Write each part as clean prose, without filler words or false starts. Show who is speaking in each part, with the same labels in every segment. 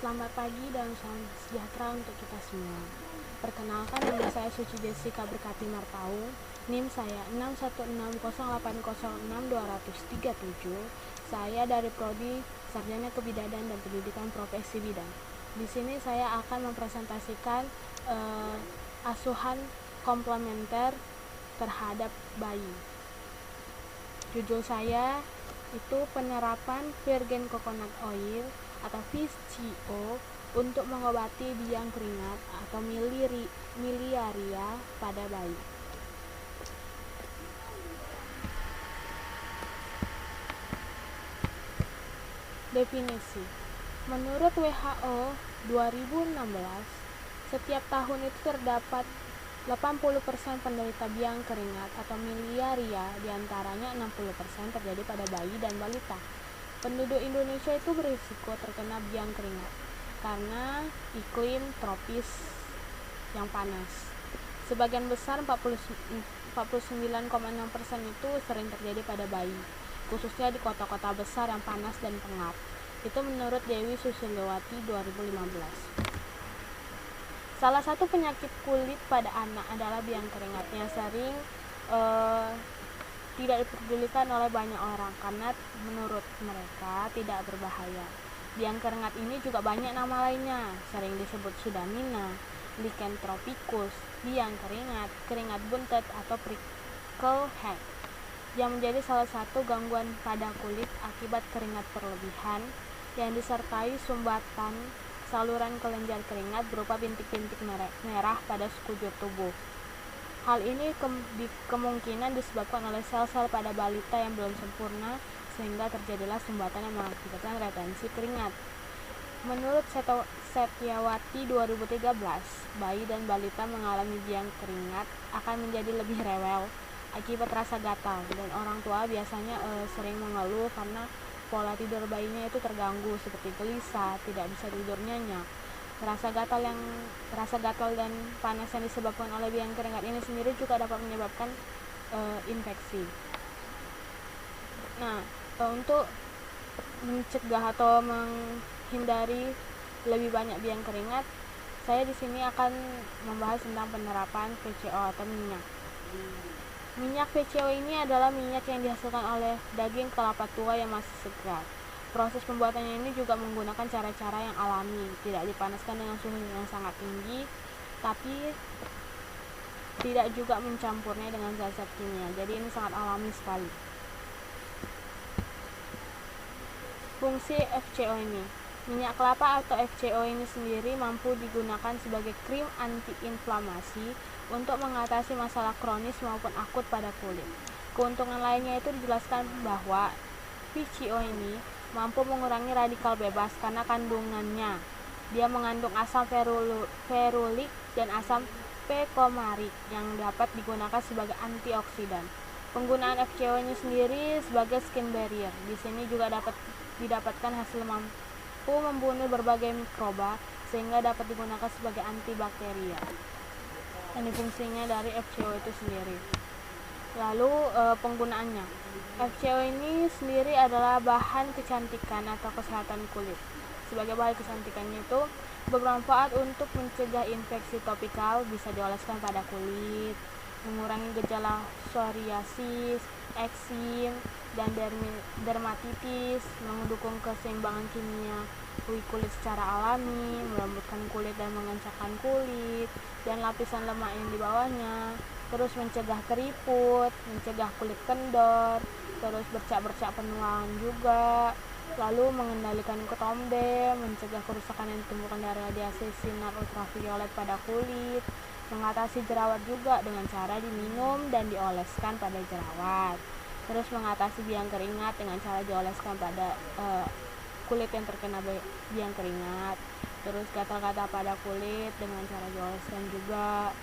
Speaker 1: Selamat pagi dan salam sejahtera untuk kita semua. Perkenalkan, nama saya Suci Jessica Berkati Martau. NIM saya 616080627. Saya dari Prodi Sarjana Kebidanan dan Pendidikan Profesi Bidan. Di sini saya akan mempresentasikan asuhan komplementer terhadap bayi. Judul saya itu penerapan virgin coconut oil atau VCO untuk mengobati biang keringat atau miliaria pada bayi. Definisi. Menurut WHO 2016, setiap tahun itu terdapat 80% penderita biang keringat atau miliaria, diantaranya 60% terjadi pada bayi dan balita. Penduduk Indonesia itu berisiko terkena biang keringat karena iklim tropis yang panas. Sebagian besar 49,6% itu sering terjadi pada bayi, khususnya di kota-kota besar yang panas dan pengap. Itu menurut Dewi Susilowati 2015. Salah satu penyakit kulit pada anak adalah biang keringat yang sering tidak diperdulikan oleh banyak orang karena menurut mereka tidak berbahaya. Biang keringat ini juga banyak nama lainnya, sering disebut Sudamina, lichen tropicus, biang keringat, keringat buntet atau prickle head, yang menjadi salah satu gangguan pada kulit akibat keringat berlebihan yang disertai sumbatan saluran kelenjar keringat berupa bintik-bintik merah pada sekujur tubuh. Hal ini kemungkinan disebabkan oleh sel-sel pada balita yang belum sempurna sehingga terjadilah sumbatan yang mengakibatkan retensi keringat. Menurut Setiawati 2013, bayi dan balita mengalami biang keringat akan menjadi lebih rewel akibat rasa gatal, dan orang tua biasanya sering mengeluh karena pola tidur bayinya itu terganggu seperti gelisah, tidak bisa tidur nyenyak. Rasa gatal dan panas yang disebabkan oleh biang keringat ini sendiri juga dapat menyebabkan infeksi. Nah, untuk mencegah atau menghindari lebih banyak biang keringat, saya di sini akan membahas tentang penerapan VCO atau minyak. Minyak VCO ini adalah minyak yang dihasilkan oleh daging kelapa tua yang masih segar. Proses pembuatannya ini juga menggunakan cara-cara yang alami, tidak dipanaskan dengan suhu yang sangat tinggi, tapi tidak juga mencampurnya dengan zat-zat kimia. Jadi ini sangat alami sekali. Fungsi FCO ini. Minyak kelapa atau FCO ini sendiri mampu digunakan sebagai krim anti-inflamasi untuk mengatasi masalah kronis maupun akut pada kulit. Keuntungan lainnya itu dijelaskan bahwa VCO ini mampu mengurangi radikal bebas karena kandungannya. Dia mengandung asam ferulik dan asam pecomaric yang dapat digunakan sebagai antioksidan. Penggunaan FCO ini sendiri sebagai skin barrier. Di sini juga dapat didapatkan hasil mampu membunuh berbagai mikroba sehingga dapat digunakan sebagai antibakteria. Ini fungsinya dari FCO itu sendiri. Lalu penggunaannya. FCO ini sendiri adalah bahan kecantikan atau kesehatan kulit. Sebagai bahan kecantikannya itu bermanfaat untuk mencegah infeksi topikal, bisa dioleskan pada kulit, mengurangi gejala psoriasis, eksim, dan dermatitis, mendukung keseimbangan kimia kulit secara alami, melembutkan kulit dan mengencangkan kulit, dan lapisan lemak yang di bawahnya, terus mencegah keriput, mencegah kulit kendor, terus bercak-bercak penuaan juga, lalu mengendalikan ketombe, mencegah kerusakan yang ditimbulkan dari radiasi sinar ultraviolet pada kulit, mengatasi jerawat juga dengan cara diminum dan dioleskan pada jerawat, terus mengatasi biang keringat dengan cara dioleskan pada kulit yang terkena biang keringat, terus gatal-gatal pada kulit dengan cara dioleskan juga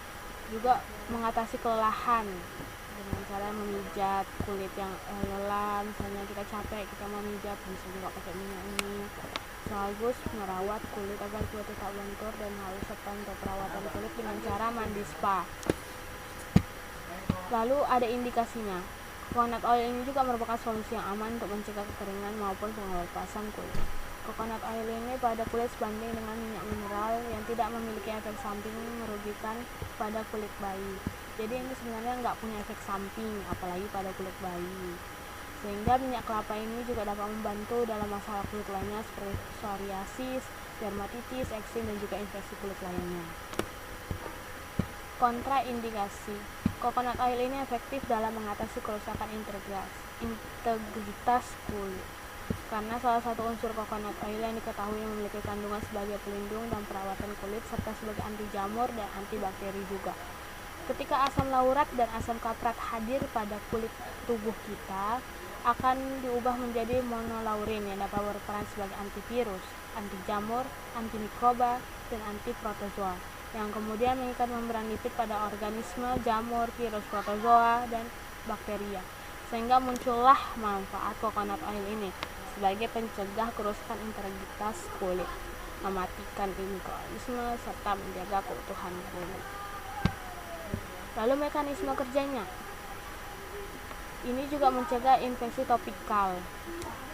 Speaker 1: mengatasi kelelahan dengan cara memijat kulit yang lelah. Misalnya kita capek, kita mau mijat, bisa juga pakai minyak ini. Sekaligus merawat kulit agar kulit tetap lentur dan halus, serta untuk perawatan kulit dengan cara mandi spa. Lalu ada indikasinya. Coconut oil ini juga merupakan solusi yang aman untuk mencegah kekeringan maupun pengelupasan kulit. Coconut oil ini pada kulit sebanding dengan minyak mineral yang tidak memiliki efek samping merugikan pada kulit bayi. Jadi ini sebenarnya nggak punya efek samping, apalagi pada kulit bayi. Sehingga minyak kelapa ini juga dapat membantu dalam masalah kulit lainnya seperti psoriasis, dermatitis, eksim, dan juga infeksi kulit lainnya. Kontraindikasi. Coconut oil ini efektif dalam mengatasi kerusakan integritas kulit. Karena salah satu unsur coconut oil yang diketahui memiliki kandungan sebagai pelindung dan perawatan kulit serta sebagai anti jamur dan antibakteri juga. Ketika asam laurat dan asam kaprat hadir pada kulit tubuh kita, akan diubah menjadi monolaurin yang dapat berperan sebagai antivirus, anti jamur, antimikroba, dan antiprotozoa, yang kemudian mengikat membran lipid pada organisme, jamur, virus, protozoa, dan bakteria. Sehingga muncullah manfaat coconut oil ini sebagai pencegah kerusakan integritas kulit, mematikan mikroorganisme, serta menjaga keutuhan kulit. Lalu mekanisme kerjanya, ini juga mencegah infeksi topikal.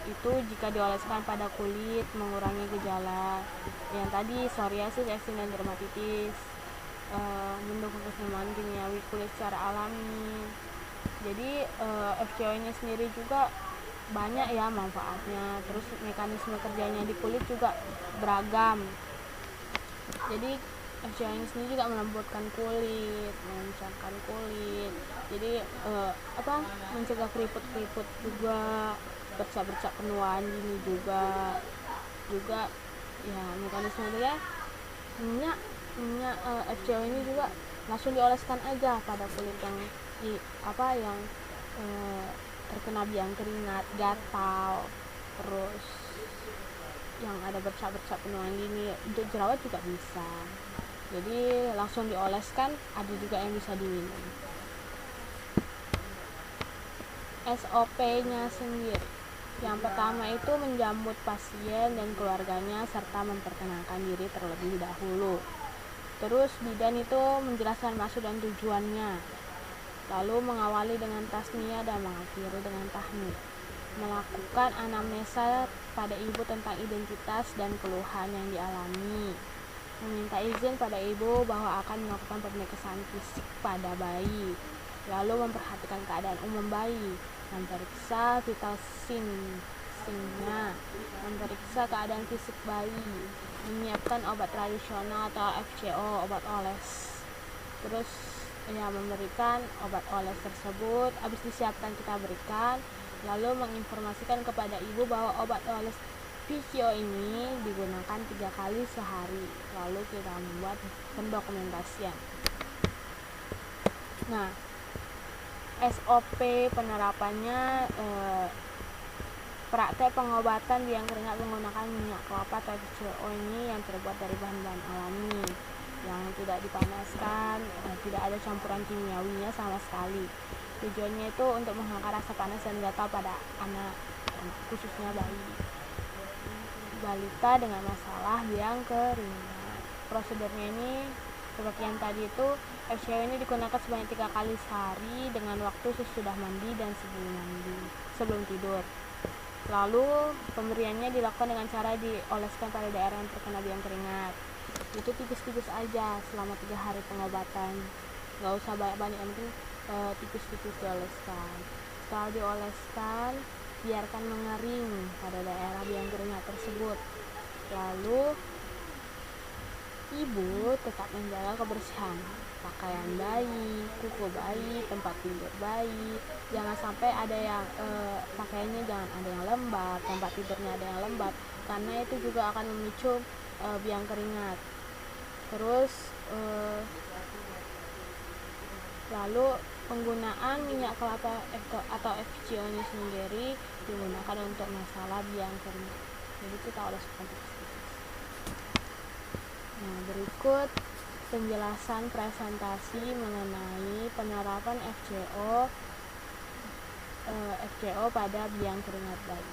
Speaker 1: Itu jika dioleskan pada kulit, mengurangi gejala yang tadi, psoriasis, eksim, dan dermatitis, mendukung kesembuhan kimiawi kulit secara alami. Jadi FCO ini sendiri juga banyak ya manfaatnya. Terus mekanisme kerjanya di kulit juga beragam. Jadi FCO ini sendiri juga melembutkan kulit, mengencangkan kulit. Jadi mencegah keriput-keriput juga, bercak-bercak penuaan gini juga ya mekanisme dia minyak FCO ini juga langsung dioleskan aja pada kulit yang terkena biang keringat, gatal, terus yang ada bercak-bercak penuaan gini. Untuk jerawat juga bisa, jadi langsung dioleskan, ada juga yang bisa diminum. SOP-nya sendiri, yang pertama itu menjemput pasien dan keluarganya serta memperkenalkan diri terlebih dahulu. Terus bidan itu menjelaskan maksud dan tujuannya, lalu mengawali dengan tasnia dan mengakhiri dengan tahnik. Melakukan anamnesa pada ibu tentang identitas dan keluhan yang dialami. Meminta izin pada ibu bahwa akan melakukan pemeriksaan fisik pada bayi. Lalu memperhatikan keadaan umum bayi, memeriksa vital signs-nya, memeriksa keadaan fisik bayi, menyiapkan obat tradisional atau FCO, obat oles. Terus memberikan obat oles tersebut, habis disiapkan kita berikan, lalu menginformasikan kepada ibu bahwa obat oles PCO ini digunakan 3 kali sehari, lalu kita membuat pendokumentasian. Nah, SOP penerapannya, praktek pengobatan biang keringat menggunakan minyak kelapa atau FCO ini yang terbuat dari bahan-bahan alami yang tidak dipanaskan, tidak ada campuran kimiawinya sama sekali. Tujuannya itu untuk menghilangkan rasa panas dan gatal pada anak, khususnya balita dengan masalah biang keringat. Prosedurnya ini seperti yang tadi itu, FCO ini digunakan sebanyak 3 kali sehari dengan waktu sesudah mandi dan sebelum tidur. Lalu pemberiannya dilakukan dengan cara dioleskan pada daerah yang terkena biang keringat. Itu tipis-tipis aja selama 3 hari pengobatan, nggak usah banyak-banyak, yang penting tipis-tipis dioleskan. Setelah dioleskan, biarkan mengering pada daerah biang keringat tersebut. Lalu ibu tetap menjaga kebersihan pakaian bayi, kuku bayi, tempat tidur bayi. Jangan sampai ada yang pakaiannya jangan ada yang lembab, tempat tidurnya ada yang lembab, karena itu juga akan memicu biang keringat. Terus lalu penggunaan minyak kelapa atau FCO ini sendiri digunakan untuk masalah biang keringat. Jadi kita oleskan tipis-tipis. Nah, berikut penjelasan presentasi mengenai penerapan FCO pada biang keringat bayi.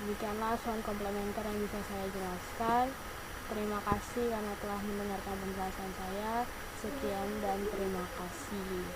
Speaker 1: Demikianlah sound komplementer yang bisa saya jelaskan. Terima kasih karena telah mendengarkan penjelasan saya. Sekian dan terima kasih.